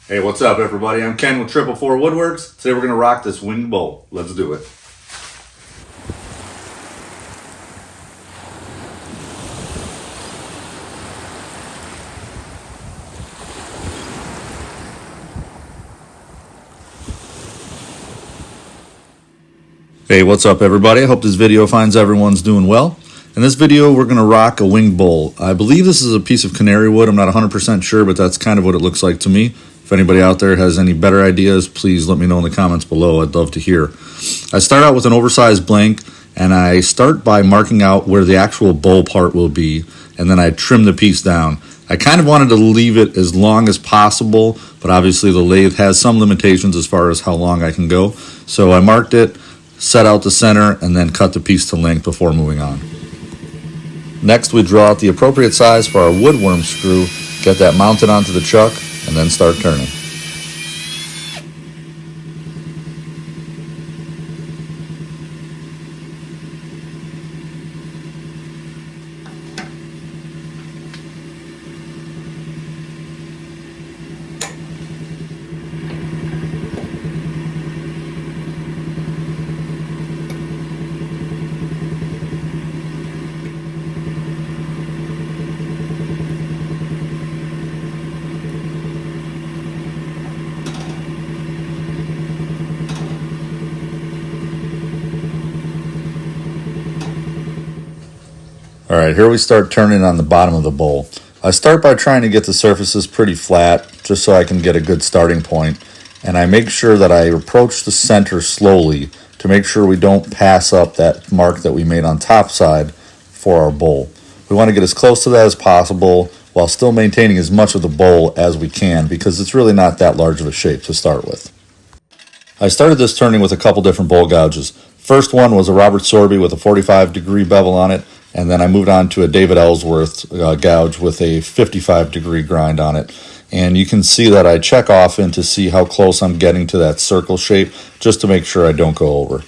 Hey, what's up, everybody? I'm Ken with 444 Woodworks. Today we're going to rock this wing bowl. Let's do it. Hey, what's up, everybody? I hope this video finds everyone's doing well. In this video, we're going to rock a wing bowl. I believe this is a piece of canary wood. I'm not 100% sure, but that's kind of what it looks like to me. If anybody out there has any better ideas, please let me know in the comments below. I'd love to hear. I start out with an oversized blank, and I start by marking out where the actual bowl part will be, and then I trim the piece down. I kind of wanted to leave it as long as possible, but obviously the lathe has some limitations as far as how long I can go. So I marked it, set out the center, and then cut the piece to length before moving on. Next, we draw out the appropriate size for our wood worm screw, get that mounted onto the chuck, and then start turning. Alright, here we start turning on the bottom of the bowl. I start by trying to get the surfaces pretty flat, just so I can get a good starting point. And I make sure that I approach the center slowly to make sure we don't pass up that mark that we made on top side for our bowl. We want to get as close to that as possible while still maintaining as much of the bowl as we can, because it's really not that large of a shape to start with. I started this turning with a couple different bowl gouges. First one was a Robert Sorby with a 45-degree bevel on it, and then I moved on to a David Ellsworth gouge with a 55-degree grind on it. And you can see that I check off in to see how close I'm getting to that circle shape, just to make sure I don't go over.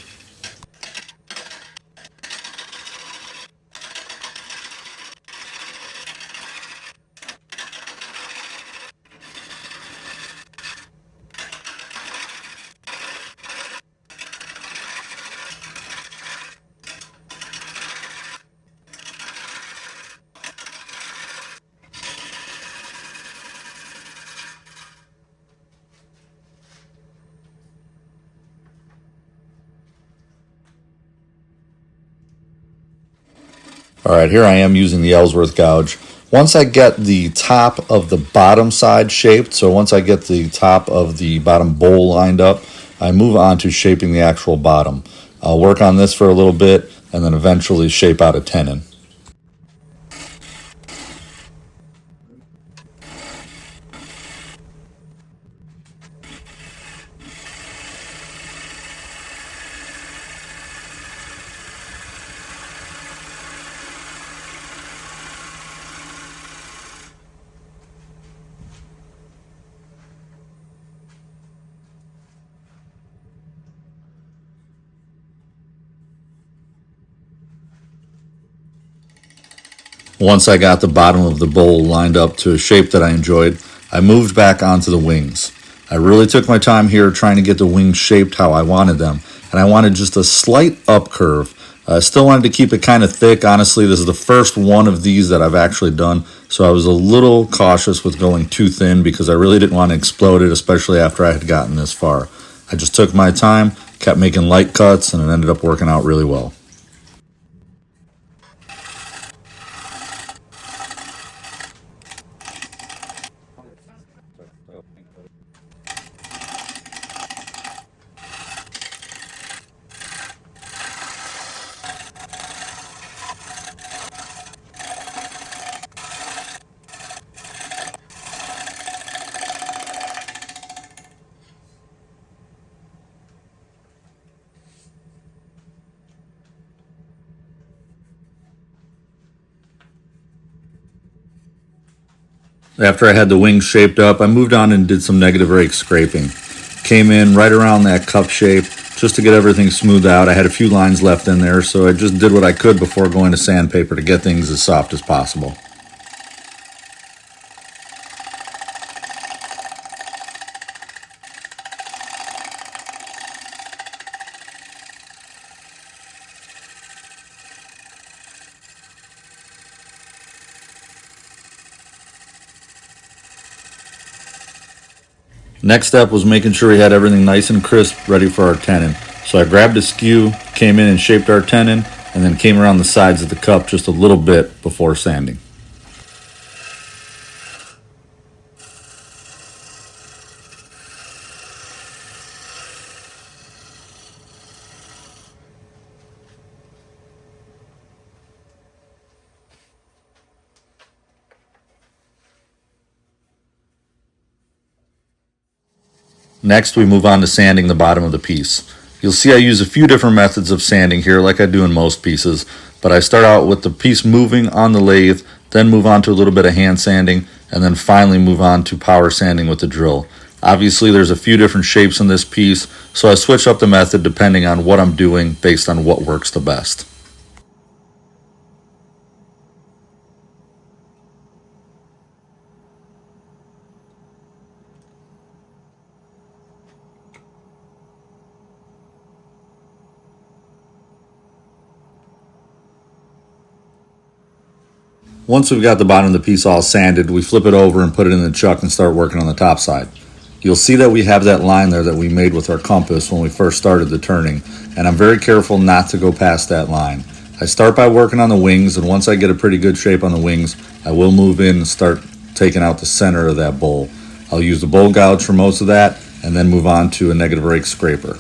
Alright, here I am using the Ellsworth gouge. Once I get the top of the bottom side shaped, so once I get the top of the bottom bowl lined up, I move on to shaping the actual bottom. I'll work on this for a little bit and then eventually shape out a tenon. Once I got the bottom of the bowl lined up to a shape that I enjoyed, I moved back onto the wings. I really took my time here trying to get the wings shaped how I wanted them, and I wanted just a slight up curve. I still wanted to keep it kind of thick. Honestly, this is the first one of these that I've actually done, so I was a little cautious with going too thin because I really didn't want to explode it, especially after I had gotten this far. I just took my time, kept making light cuts, and it ended up working out really well. After I had the wings shaped up, I moved on and did some negative rake scraping. Came in right around that cup shape just to get everything smoothed out. I had a few lines left in there, so I just did what I could before going to sandpaper to get things as soft as possible. Next step was making sure we had everything nice and crisp ready for our tenon. So I grabbed a skew, came in and shaped our tenon, and then came around the sides of the cup just a little bit before sanding. Next, we move on to sanding the bottom of the piece. You'll see I use a few different methods of sanding here like I do in most pieces, but I start out with the piece moving on the lathe, then move on to a little bit of hand sanding, and then finally move on to power sanding with the drill. Obviously, there's a few different shapes in this piece, so I switch up the method depending on what I'm doing based on what works the best. Once we've got the bottom of the piece all sanded, we flip it over and put it in the chuck and start working on the top side. You'll see that we have that line there that we made with our compass when we first started the turning, and I'm very careful not to go past that line. I start by working on the wings, and once I get a pretty good shape on the wings, I will move in and start taking out the center of that bowl. I'll use the bowl gouge for most of that, and then move on to a negative rake scraper.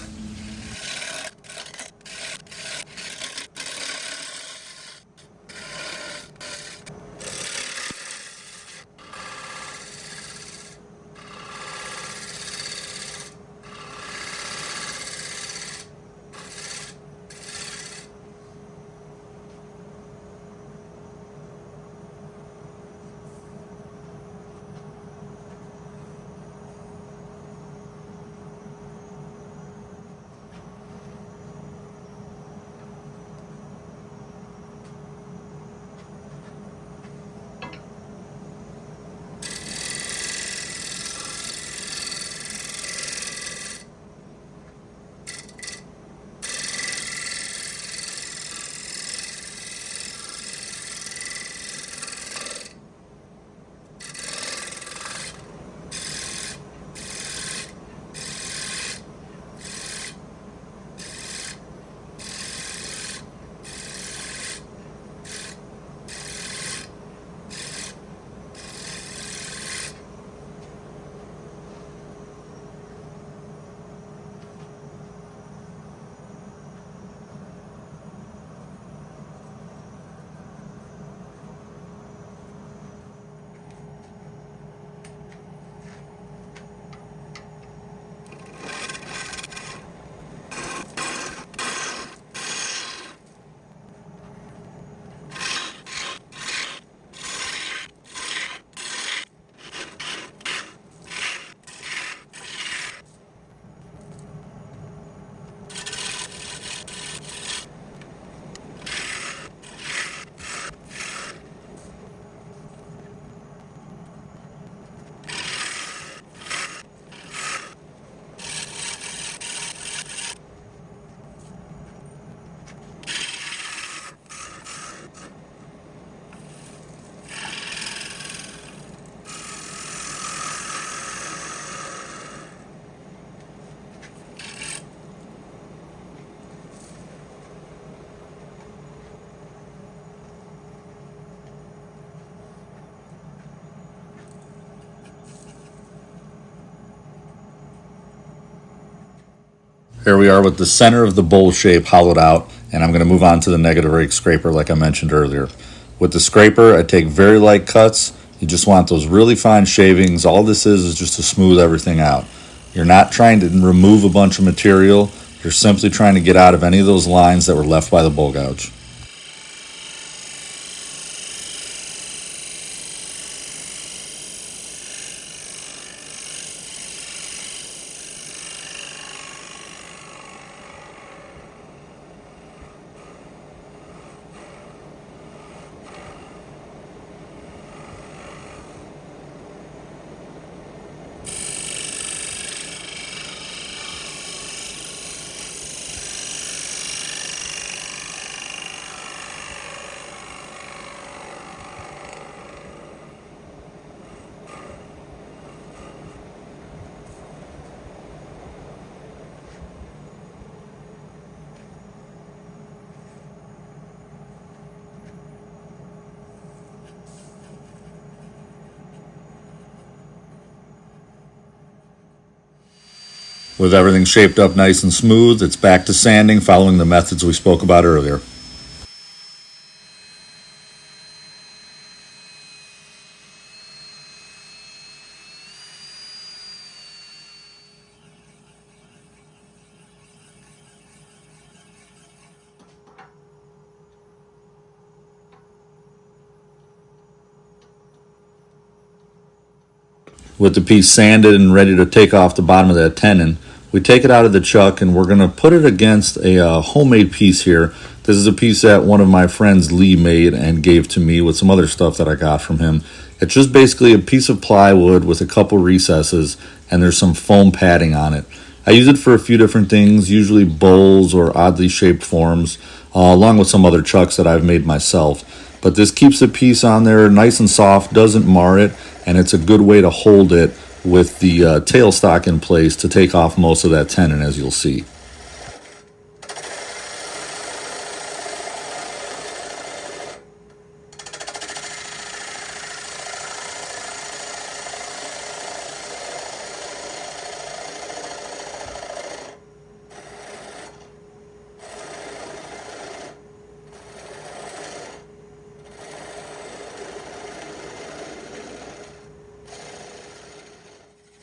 Here we are with the center of the bowl shape hollowed out, and I'm going to move on to the negative rake scraper like I mentioned earlier. With the scraper, I take very light cuts. You just want those really fine shavings. All this is just to smooth everything out. You're not trying to remove a bunch of material. You're simply trying to get out of any of those lines that were left by the bowl gouge. With everything shaped up nice and smooth, it's back to sanding following the methods we spoke about earlier. With the piece sanded and ready to take off the bottom of that tenon, we take it out of the chuck and we're going to put it against a homemade piece here. This is a piece that one of my friends Lee made and gave to me with some other stuff that I got from him. It's just basically a piece of plywood with a couple recesses and there's some foam padding on it. I use it for a few different things, usually bowls or oddly shaped forms, along with some other chucks that I've made myself. But this keeps the piece on there nice and soft, doesn't mar it, and it's a good way to hold it with the tailstock in place to take off most of that tenon, as you'll see.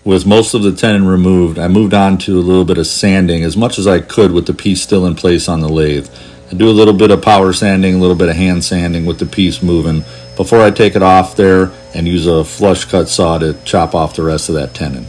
With most of the tenon removed, I moved on to a little bit of sanding as much as I could with the piece still in place on the lathe. I do a little bit of power sanding, a little bit of hand sanding with the piece moving before I take it off there and use a flush cut saw to chop off the rest of that tenon.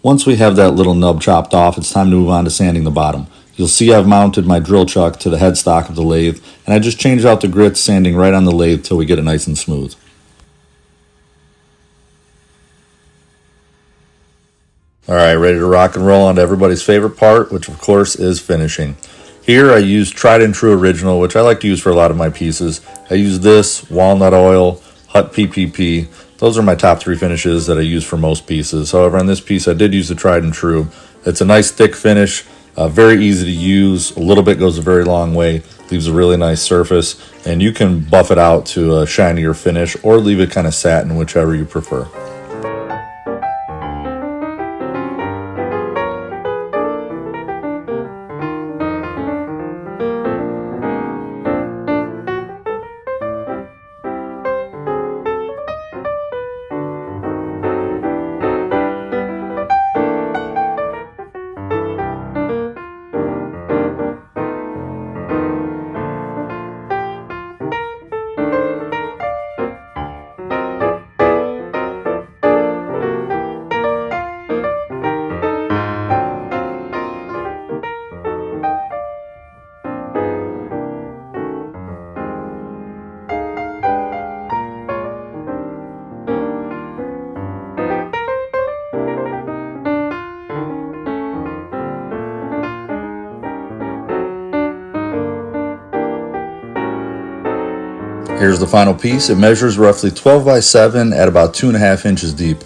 Once we have that little nub chopped off, it's time to move on to sanding the bottom. You'll see I've mounted my drill chuck to the headstock of the lathe, and I just changed out the grits, sanding right on the lathe till we get it nice and smooth. Alright, ready to rock and roll on to everybody's favorite part, which of course is finishing. Here I use tried and true original, which I like to use for a lot of my pieces. I use this, walnut oil, Hut PPP. Those are my top three finishes that I use for most pieces. However, on this piece I did use the tried and true. It's a nice thick finish, very easy to use. A little bit goes a very long way, leaves a really nice surface, and you can buff it out to a shinier finish or leave it kind of satin, whichever you prefer. Here's the final piece. It measures roughly 12 by 7 at about 2.5 inches deep.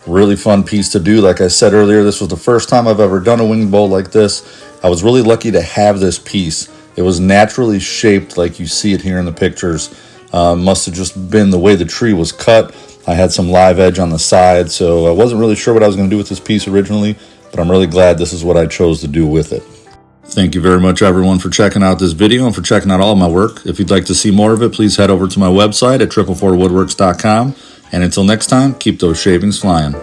Really fun piece to do. Like I said earlier, this was the first time I've ever done a wing bowl like this. I was really lucky to have this piece. It was naturally shaped like you see it here in the pictures. Must have just been the way the tree was cut. I had some live edge on the side, so I wasn't really sure what I was going to do with this piece originally, but I'm really glad this is what I chose to do with it. Thank you very much, everyone, for checking out this video and for checking out all of my work. If you'd like to see more of it, please head over to my website at 444woodworks.com. And until next time, keep those shavings flying.